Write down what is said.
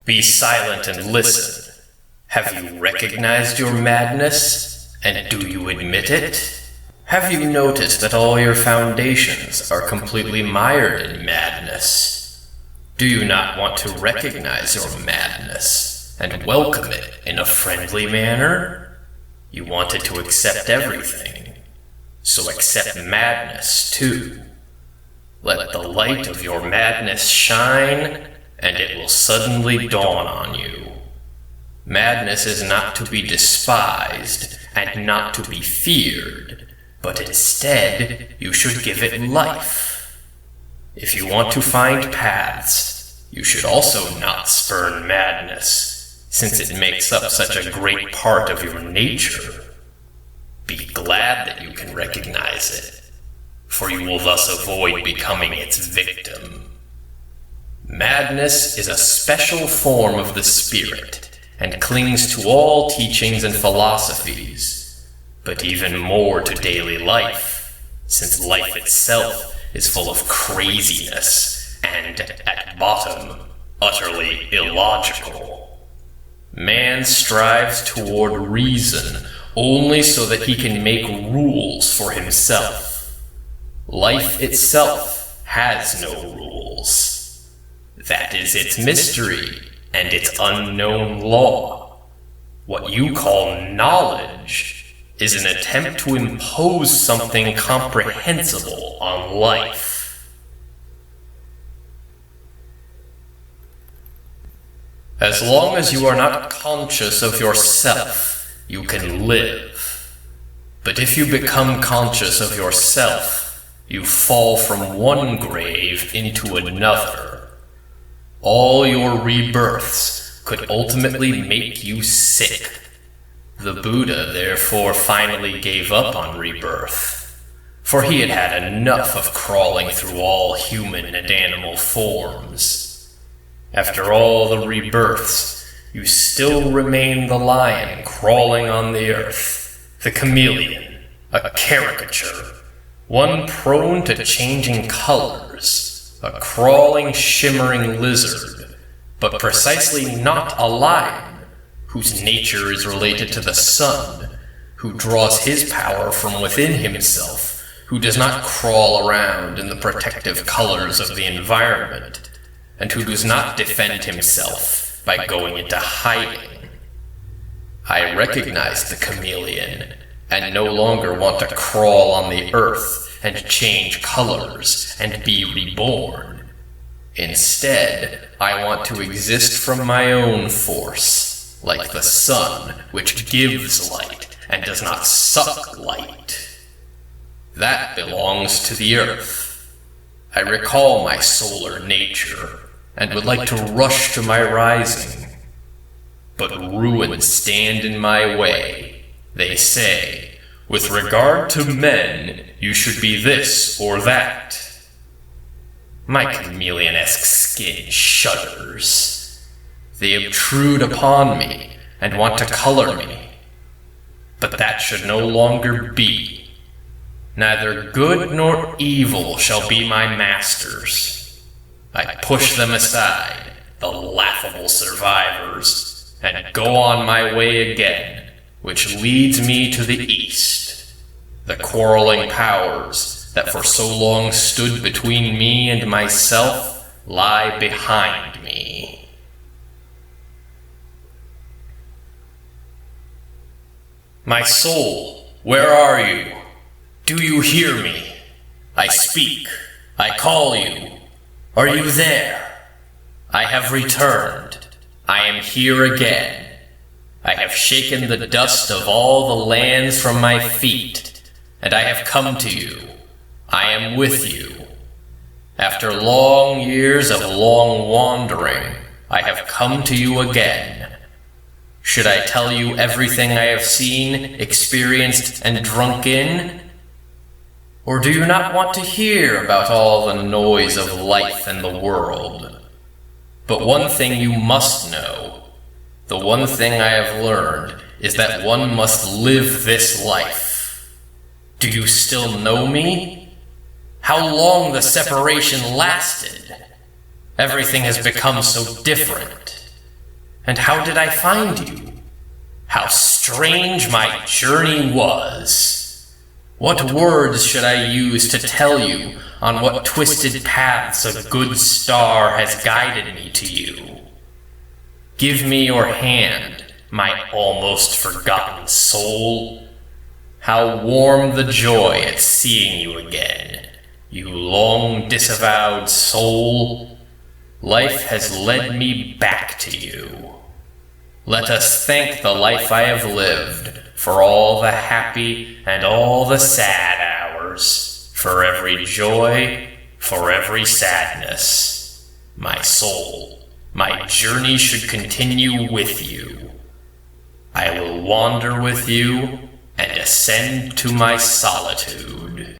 Be silent and listen. Have you recognized your madness? And do you admit it? Have you noticed that all your foundations are completely mired in madness? Do you not want to recognize your madness and welcome it in a friendly manner? You wanted to accept everything, so accept madness too. Let the light of your madness shine, and it will suddenly dawn on you. Madness is not to be despised and not to be feared, but instead you should give it life. If you want to find paths, you should also not spurn madness, since it makes up such a great part of your nature. Be glad that you can recognize it, for you will thus avoid becoming its victim. Madness is a special form of the spirit, and clings to all teachings and philosophies, but even more to daily life, since life itself is full of craziness and, at bottom, utterly illogical. Man strives toward reason only so that he can make rules for himself. Life itself has no rules. That is its mystery and its unknown law. What you call knowledge is an attempt to impose something comprehensible on life. As long as you are not conscious of yourself, you can live. But if you become conscious of yourself, you fall from one grave into another. All your rebirths could ultimately make you sick. The Buddha therefore finally gave up on rebirth, for he had had enough of crawling through all human and animal forms. After all the rebirths, you still remain the lion crawling on the earth, the chameleon, a caricature, one prone to changing colors, a crawling, shimmering lizard, but precisely not a lion, whose nature is related to the sun, who draws his power from within himself, who does not crawl around in the protective colors of the environment, and who does not defend himself by going into hiding. I recognize the chameleon, and no longer want to crawl on the earth and change colors and be reborn. Instead, I want to exist from my own force, like the sun, which gives light and does not suck light. That belongs to the earth. I recall my solar nature, and would like to rush to my rising. But ruins stand in my way. They say, with regard to men, you should be this or that. My chameleon-esque skin shudders. They obtrude upon me and want to color me. But that should no longer be. Neither good nor evil shall be my masters. I push them aside, the laughable survivors, and go on my way again, which leads me to the east. The quarreling powers that for so long stood between me and myself lie behind me. My soul, where are you? Do you hear me? I speak. I call you. Are you there? I have returned. I am here again. I have shaken the dust of all the lands from my feet, and I have come to you. I am with you. After long years of long wandering, I have come to you again. Should I tell you everything I have seen, experienced, and drunk in? Or do you not want to hear about all the noise of life and the world? But one thing you must know. The one thing I have learned is that one must live this life. Do you still know me? How long the separation lasted? Everything has become so different. And how did I find you? How strange my journey was! What words should I use to tell you on what twisted paths a good star has guided me to you? Give me your hand, my almost forgotten soul. How warm the joy at seeing you again, you long disavowed soul. Life has led me back to you. Let us thank the life I have lived for all the happy and all the sad hours, for every joy, for every sadness. My soul, my journey should continue with you. I will wander with you and ascend to my solitude.